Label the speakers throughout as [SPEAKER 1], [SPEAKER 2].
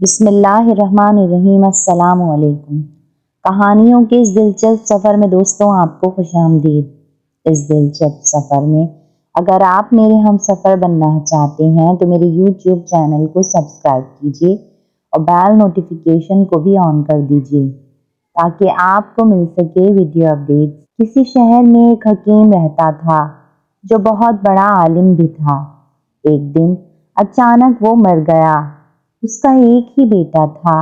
[SPEAKER 1] بسم اللہ الرحمن الرحیم۔ السلام علیکم۔ کہانیوں کے اس دلچسپ سفر میں دوستوں آپ کو خوش آمدید۔ اس دلچسپ سفر میں اگر آپ میرے ہم سفر بننا چاہتے ہیں تو میرے YouTube چینل کو سبسکرائب کیجیے اور بیل نوٹیفیکیشن کو بھی آن کر دیجیے تاکہ آپ کو مل سکے ویڈیو اپڈیٹ۔ کسی شہر میں ایک حکیم رہتا تھا جو بہت بڑا عالم بھی تھا۔ ایک دن اچانک وہ مر گیا۔ اس کا ایک ہی بیٹا تھا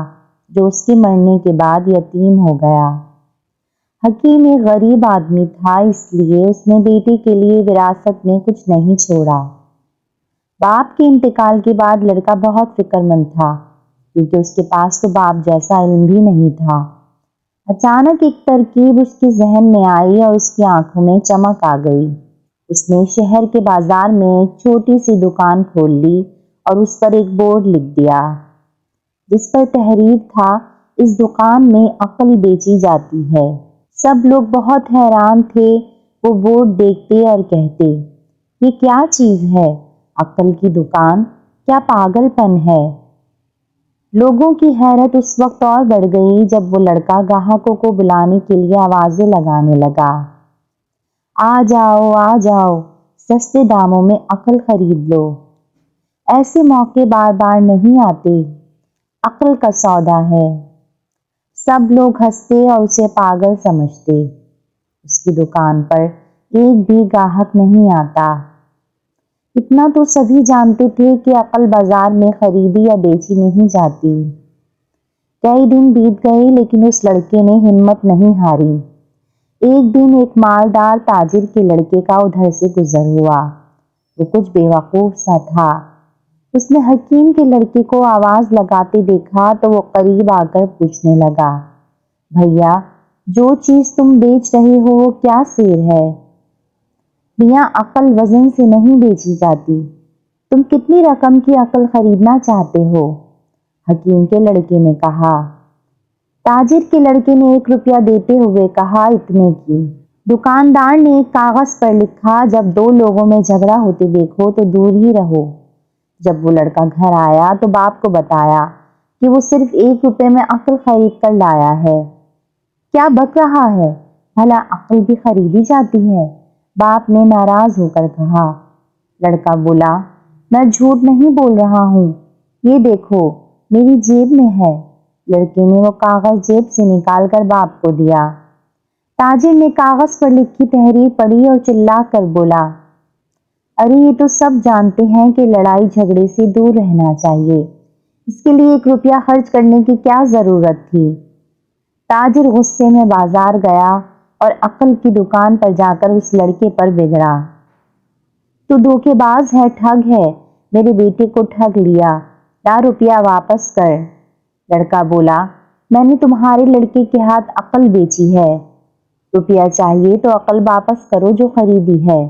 [SPEAKER 1] جو اس کے مرنے کے بعد یتیم ہو گیا۔ حکیم ایک غریب آدمی تھا، اس لیے اس نے بیٹے کے لیے وراثت میں کچھ نہیں چھوڑا۔ باپ کے انتقال کے بعد لڑکا بہت فکر مند تھا کیونکہ اس کے پاس تو باپ جیسا علم بھی نہیں تھا۔ اچانک ایک ترکیب اس کے ذہن میں آئی اور اس کی آنکھوں میں چمک آ گئی۔ اس نے شہر کے بازار میں ایک چھوٹی سی دکان کھول لی اور اس پر ایک بورڈ لکھ دیا جس پر تحریر تھا، اس دکان میں عقل بیچی جاتی ہے۔ سب لوگ بہت حیران تھے۔ وہ بورڈ دیکھتے اور کہتے، یہ کیا چیز ہے؟ عقل کی دکان؟ کیا پاگل پن ہے؟ لوگوں کی حیرت اس وقت اور بڑھ گئی جب وہ لڑکا گاہکوں کو بلانے کے لیے آوازیں لگانے لگا، آ جاؤ آ جاؤ، سستے داموں میں عقل خرید لو۔ ایسے موقع بار بار نہیں آتے، عقل کا سودا ہے۔ سب لوگ ہنستے اور اسے پاگل سمجھتے۔ اس کی دکان پر ایک بھی گاہک نہیں آتا۔ اتنا تو سبھی جانتے تھے کہ عقل بازار میں خریدی یا بیچی نہیں جاتی۔ کئی دن بیت گئے لیکن اس لڑکے نے ہمت نہیں ہاری۔ ایک دن ایک مالدار تاجر کے لڑکے کا ادھر سے گزر ہوا۔ وہ کچھ بے وقوف سا تھا۔ اس نے حکیم کے لڑکے کو آواز لگاتے دیکھا تو وہ قریب آ کر پوچھنے لگا، بھیا جو چیز تم بیچ رہے ہو وہ کیا سیر ہے؟ میاں عقل وزن سے نہیں بیچی جاتی۔ تم کتنی رقم کی عقل خریدنا چاہتے ہو؟ حکیم کے لڑکے نے کہا۔ تاجر کے لڑکے نے 1 روپیہ دیتے ہوئے کہا، اتنے کی۔ دکاندار نے ایک کاغذ پر لکھا، جب 2 لوگوں میں جھگڑا ہوتے دیکھو تو دور ہی رہو۔ جب وہ لڑکا گھر آیا تو باپ کو بتایا کہ وہ صرف 1 روپے میں عقل خرید کر لایا ہے۔ کیا بک رہا ہے؟ بھلا عقل بھی خریدی جاتی ہے؟ باپ نے ناراض ہو کر کہا۔ لڑکا بولا، میں جھوٹ نہیں بول رہا ہوں، یہ دیکھو میری جیب میں ہے۔ لڑکے نے وہ کاغذ جیب سے نکال کر باپ کو دیا۔ تاجر نے کاغذ پر لکھی تحریر پڑھی اور چلا کر بولا، ارے یہ تو سب جانتے ہیں کہ لڑائی جھگڑے سے دور رہنا چاہیے، اس کے لیے 1 روپیہ خرچ کرنے کی کیا ضرورت تھی؟ تاجر غصے میں بازار گیا اور عقل کی دکان پر جا کر اس لڑکے پر بگڑا، تو دھوکے باز ہے، ٹھگ ہے، میرے بیٹے کو ٹھگ لیا، لا روپیہ واپس کر۔ لڑکا بولا، میں نے تمہارے لڑکے کے ہاتھ عقل بیچی ہے، روپیہ چاہیے تو عقل واپس کرو جو خریدی ہے۔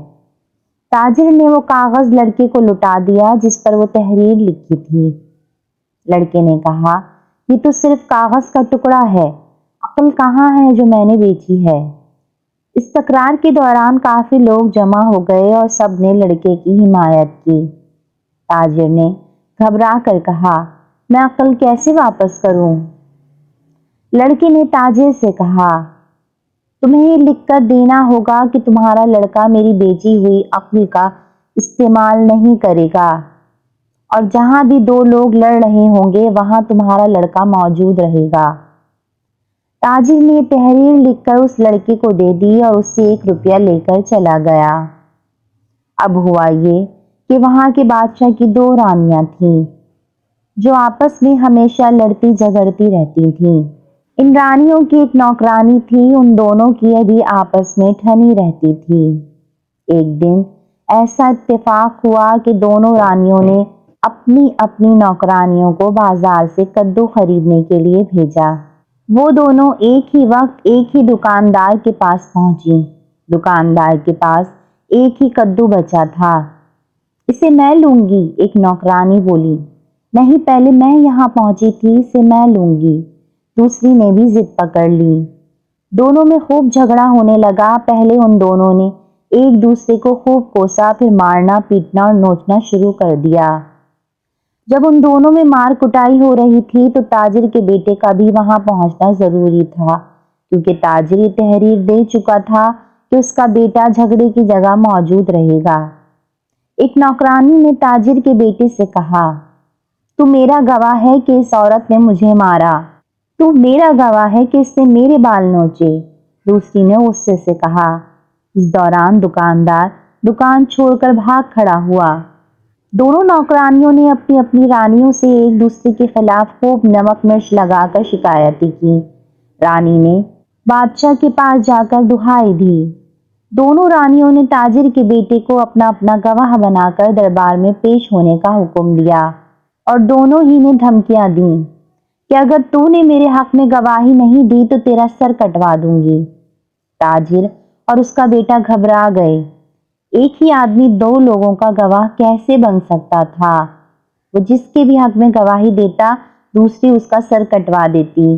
[SPEAKER 1] تاجر نے وہ کاغذ لڑکے کو لوٹا دیا جس پر وہ تحریر لکھی تھی۔ لڑکے نے کہا، یہ تو صرف کاغذ کا ٹکڑا ہے، عقل کہاں ہے جو میں نے بیچی ہے؟ اس تکرار کے دوران کافی لوگ جمع ہو گئے اور سب نے لڑکے کی حمایت کی۔ تاجر نے گھبرا کر کہا، میں عقل کیسے واپس کروں؟ لڑکے نے تاجر سے کہا، تمہیں یہ لکھ کر دینا ہوگا کہ تمہارا لڑکا میری بیچی ہوئی عقل کا استعمال نہیں کرے گا، اور جہاں بھی 2 لوگ لڑ رہے ہوں گے وہاں تمہارا لڑکا موجود رہے گا۔ تاجر نے تحریر لکھ کر اس لڑکے کو دے دی اور اس سے 1 روپیہ لے کر چلا گیا۔ اب ہوا یہ کہ وہاں کے بادشاہ کی 2 رانیاں تھیں جو آپس میں ہمیشہ لڑتی جھگڑتی رہتی تھیں۔ ان رانیوں کی ایک نوکرانی تھی، ان دونوں کی بھی آپس میں ٹھنی رہتی تھی۔ ایک دن ایسا اتفاق ہوا کہ دونوں رانیوں نے اپنی اپنی نوکرانیوں کو بازار سے کدو خریدنے کے لیے بھیجا۔ وہ دونوں ایک ہی وقت ایک ہی دکاندار کے پاس پہنچی۔ دکاندار کے پاس ایک ہی کدو بچا تھا۔ اسے میں لوں گی، ایک نوکرانی بولی۔ نہیں، پہلے میں یہاں پہنچی تھی، اسے میں لوں گی، دوسری نے بھی ضد پکڑ لی۔ دونوں میں خوب جھگڑا ہونے لگا۔ پہلے ان دونوں نے ایک دوسرے کو خوب کوسا، پھر مارنا پیٹنا اور نوچنا شروع کر دیا۔ جب ان دونوں میں مار کٹائی ہو رہی تھی تو تاجر کے بیٹے کا بھی وہاں پہنچنا ضروری تھا، کیونکہ تاجر یہ تحریر دے چکا تھا کہ اس کا بیٹا جھگڑے کی جگہ موجود رہے گا۔ ایک نوکرانی نے تاجر کے بیٹے سے کہا، تو میرا گواہ ہے کہ اس عورت نے مجھے مارا، تو میرا گواہ ہے کہ اس نے میرے بال نوچے۔ دوسری نے غصے سے کہا۔ اس دوران دکاندار دکان چھوڑ کر بھاگ کھڑا ہوا۔ دونوں نوکرانیوں نے اپنی اپنی رانیوں سے ایک دوسرے کے خلاف خوب نمک مرچ لگا کر شکایتیں کی۔ رانی نے بادشاہ کے پاس جا کر دہائی دی۔ دونوں رانیوں نے تاجر کے بیٹے کو اپنا اپنا گواہ بنا کر دربار میں پیش ہونے کا حکم دیا، اور دونوں ہی نے دھمکیاں دیں کہ اگر تو نے میرے حق میں گواہی نہیں دی تو تیرا سر کٹوا دوں گی۔ تاجر اور اس کا بیٹا گھبرا گئے۔ ایک ہی آدمی دو لوگوں کا گواہ کیسے بن سکتا تھا؟ وہ جس کے بھی حق میں گواہی دیتا، دوسری اس کا سر کٹوا دیتی۔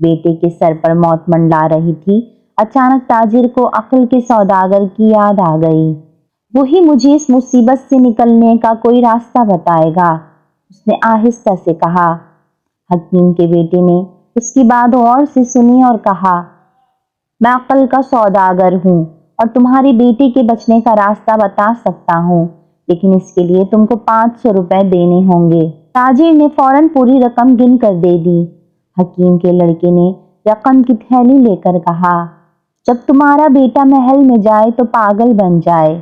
[SPEAKER 1] بیٹے کے سر پر موت منڈلا رہی تھی۔ اچانک تاجر کو عقل کے سوداگر کی یاد آ گئی۔ وہی مجھے اس مصیبت سے نکلنے کا کوئی راستہ بتائے گا، اس نے آہستہ سے کہا۔ حکیم کے بیٹے نے اس کی بات غور سے سنی اور کہا، میں عقل کا سوداگر ہوں اور تمہارے بیٹے کے بچنے کا راستہ بتا سکتا ہوں، لیکن اس کے لیے تم کو 500 روپے دینے ہوں گے۔ تاجر نے فوراً پوری رقم گن کر دے دی۔ حکیم کے لڑکے نے رقم کی تھیلی لے کر کہا، جب تمہارا بیٹا محل میں جائے تو پاگل بن جائے،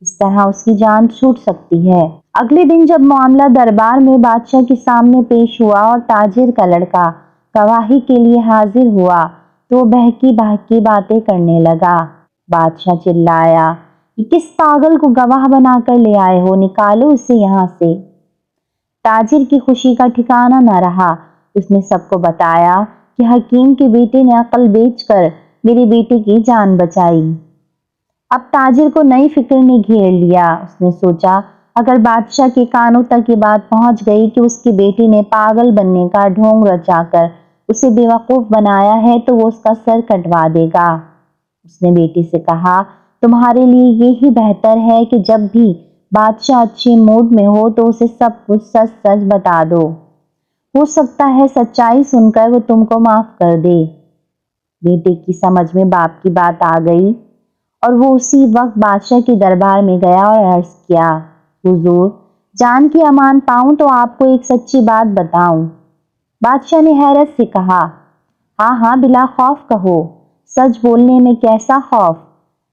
[SPEAKER 1] اس طرح اس کی جان چھوٹ سکتی ہے۔ اگلے دن جب معاملہ دربار میں بادشاہ کے سامنے پیش ہوا اور تاجر کا لڑکا گواہی کے لیے حاضر ہوا تو وہ بہکی بہکی باتیں کرنے لگا۔ بادشاہ چلایا، یہ کس پاگل کو گواہ بنا کر لے آئے ہو؟ نکالو اسے یہاں سے۔ تاجر کی خوشی کا ٹھکانہ نہ رہا۔ اس نے سب کو بتایا کہ حکیم کے بیٹے نے عقل بیچ کر میرے بیٹے کی جان بچائی۔ اب تاجر کو نئی فکر نے گھیر لیا۔ اس نے سوچا، اگر بادشاہ کے کانوں تک یہ بات پہنچ گئی کہ اس کے بیٹے نے پاگل بننے کا ڈھونگ رچا کر اسے بیوقوف بنایا ہے تو وہ اس کا سر کٹوا دے گا۔ اس نے بیٹے سے کہا، تمہارے لیے یہی بہتر ہے کہ جب بھی بادشاہ اچھے موڈ میں ہو تو اسے سب کچھ سچ سچ بتا دو، ہو سکتا ہے سچائی سن کر وہ تم کو معاف کر دے۔ بیٹے کی سمجھ میں باپ کی بات آ گئی اور وہ اسی وقت بادشاہ کے دربار میں گیا اور عرض کیا، حضور، جان کی امان پاؤں تو آپ کو ایک سچی بات بتاؤں۔ بادشاہ نے حیرت سے کہا، ہاں ہاں بلا خوف کہو، سچ بولنے میں کیسا خوف؟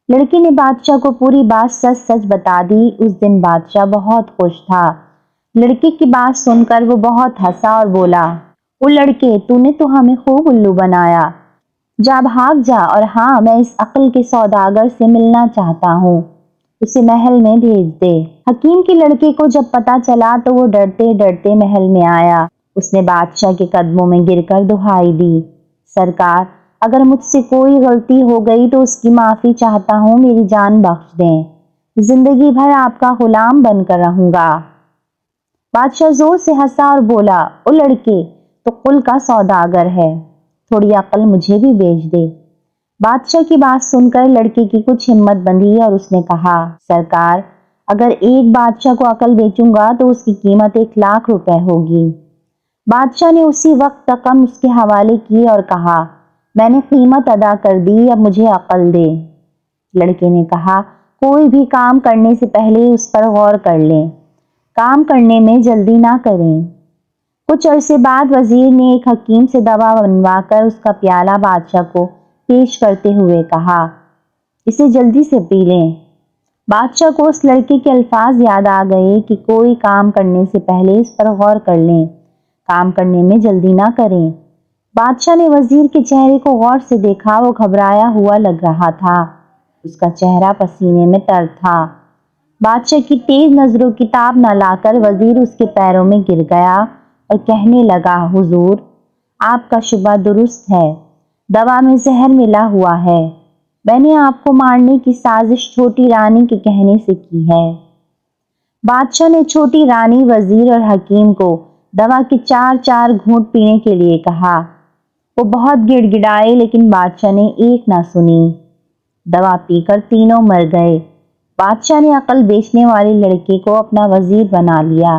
[SPEAKER 1] لڑکی نے بادشاہ کو پوری بات سچ سچ بتا دی۔ اس دن بادشاہ بہت خوش تھا۔ لڑکی کی بات سن کر وہ بہت ہنسا اور بولا، او لڑکے، تو نے تو ہمیں خوب الو بنایا، جا بھاگ جا، اور ہاں، میں اس عقل کے سوداگر سے ملنا چاہتا ہوں، اسے محل میں بھیج دے۔ حکیم کے لڑکے کو جب پتا چلا تو وہ ڈرتے ڈرتے محل میں آیا۔ اس نے بادشاہ کے قدموں میں گر کر دہائی دی، سرکار، اگر مجھ سے کوئی غلطی ہو گئی تو اس کی معافی چاہتا ہوں، میری جان بخش دیں، زندگی بھر آپ کا غلام بن کر رہوں گا۔ بادشاہ زور سے ہنسا اور بولا، او لڑکے، تو قل کا سوداگر ہے، تھوڑی عقل مجھے بھی بیچ دے۔ بادشاہ کی بات سن کر لڑکے کی کچھ ہمت بندھی اور اس نے کہا، سرکار، اگر ایک بادشاہ کو عقل بیچوں گا تو اس کی قیمت 1,00,000 روپے ہوگی۔ بادشاہ نے اسی وقت رقم اس کے حوالے کی اور کہا، میں نے قیمت ادا کر دی، اب مجھے عقل دے۔ لڑکے نے کہا، کوئی بھی کام کرنے سے پہلے اس پر غور کر لیں، کام کرنے میں جلدی نہ کریں۔ کچھ عرصے بعد وزیر نے ایک حکیم سے دوا بنوا کر اس کا پیالہ بادشاہ کو پیش کرتے ہوئے کہا، اسے جلدی سے پی لیں۔ بادشاہ کو اس لڑکے کے الفاظ یاد آ گئے کہ کوئی کام کرنے سے پہلے اس پر غور کر لیں، کام کرنے میں جلدی نہ کریں۔ بادشاہ نے وزیر کے چہرے کو غور سے دیکھا، وہ گھبرایا ہوا لگ رہا تھا، اس کا چہرہ پسینے میں تر تھا۔ بادشاہ کی تیز نظروں کی تاب نہ لا کر وزیر اس کے پیروں میں گر گیا اور کہنے لگا، حضور، آپ کا شبہ درست ہے، دوا میں زہر ملا ہوا ہے، میں نے آپ کو مارنے کی سازش چھوٹی رانی کے کہنے سے کی ہے۔ بادشاہ نے چھوٹی رانی، وزیر اور حکیم کو دوا کے 4 گھونٹ پینے کے لیے کہا۔ وہ بہت گڑ گڑائے لیکن بادشاہ نے ایک نہ سنی۔ دوا پی کر تینوں مر گئے۔ بادشاہ نے عقل بیچنے والے لڑکے کو اپنا وزیر بنا لیا۔